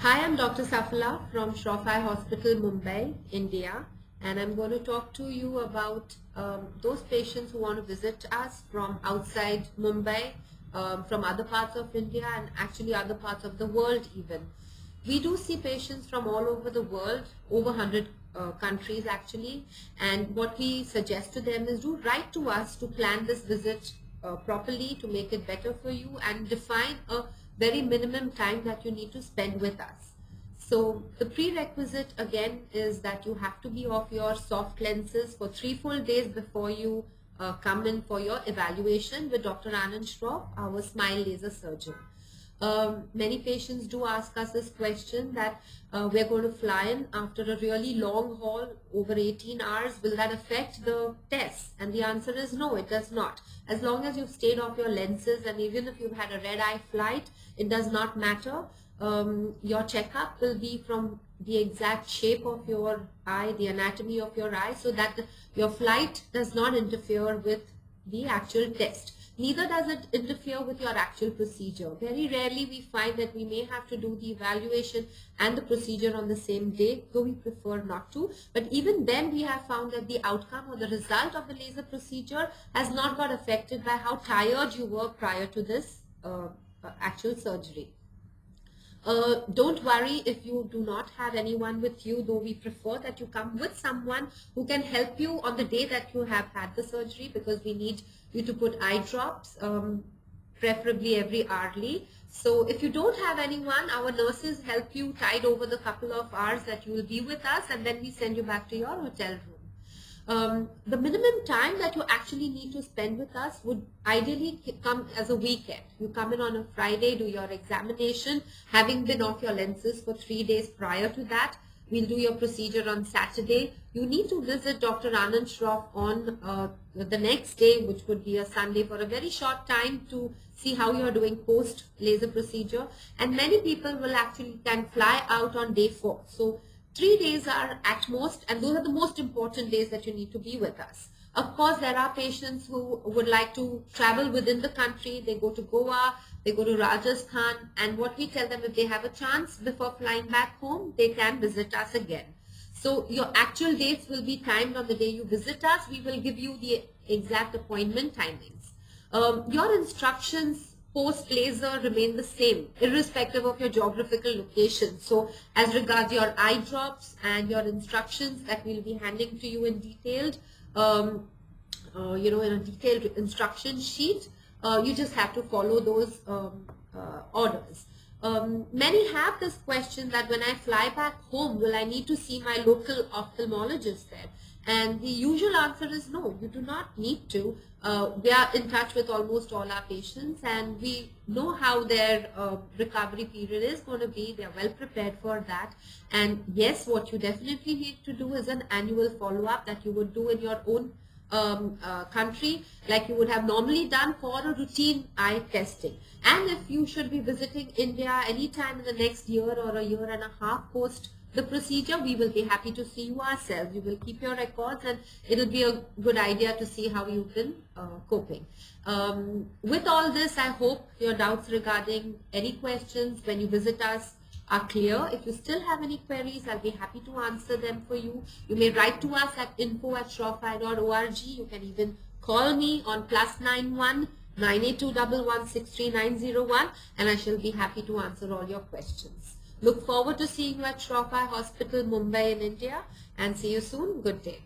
Hi, I'm Dr. Safala from Shroff Eye Hospital, Mumbai, India, and I'm going to talk to you about those patients who want to visit us from outside Mumbai, from other parts of India and actually other parts of the world even. We do see patients from all over the world, over 100 countries actually, and what we suggest to them is do write to us to plan this visit properly, to make it better for you, and define a very minimum time that you need to spend with us. So the prerequisite again is that you have to be off your soft lenses for 3 full days before you come in for your evaluation with Dr. Anand Shroff, our smile laser surgeon. Many patients do ask us this question that we're going to fly in after a really long haul over 18 hours. Will that affect the test? And the answer is no, it does not. As long as you've stayed off your lenses and even if you've had a red-eye flight, it does not matter. Your checkup will be from the exact shape of your eye, the anatomy of your eye, so that your flight does not interfere with the actual test. Neither does it interfere with your actual procedure. Very rarely we find that we may have to do the evaluation and the procedure on the same day, though we prefer not to. But even then we have found that the outcome or the result of the laser procedure has not got affected by how tired you were prior to this actual surgery. Don't worry if you do not have anyone with you, though we prefer that you come with someone who can help you on the day that you have had the surgery, because we need you to put eye drops, preferably every hourly. So if you don't have anyone, our nurses help you tide over the couple of hours that you will be with us, and then we send you back to your hotel room. The minimum time that you actually need to spend with us would ideally come as a weekend. You come in on a Friday, do your examination, having been off your lenses for 3 days prior to that. We'll do your procedure on Saturday. You need to visit Dr. Anand Shroff on the next day, which would be a Sunday, for a very short time to see how you're doing post laser procedure. And many people will actually can fly out on day 4. So 3 days are at most, and those are the most important days that you need to be with us. Of course, there are patients who would like to travel within the country. They go to Goa, they go to Rajasthan, and what we tell them, if they have a chance before flying back home, they can visit us again. So your actual dates will be timed on the day you visit us. We will give you the exact appointment timings. Your instructions post laser remain the same irrespective of your geographical location. So as regards your eye drops and your instructions that we'll be handing to you in detailed, in a detailed instruction sheet, you just have to follow those orders. Many have this question that when I fly back home, will I need to see my local ophthalmologist there? And the usual answer is no, you do not need to. We are in touch with almost all our patients and we know how their recovery period is going to be. They are well prepared for that. And yes, what you definitely need to do is an annual follow-up that you would do in your own country, like you would have normally done for a routine eye testing. And if you should be visiting India anytime in the next year or a year and a half post the procedure, we will be happy to see you ourselves. We will keep your records and it will be a good idea to see how you've been coping. With all this, I hope your doubts regarding any questions when you visit us are clear. If you still have any queries, I'll be happy to answer them for you. You may write to us at info@shroffeye.org. You can even call me on +91 982 1163901 and I shall be happy to answer all your questions. Look forward to seeing you at Shroff Eye Hospital, Mumbai in India, and see you soon. Good day.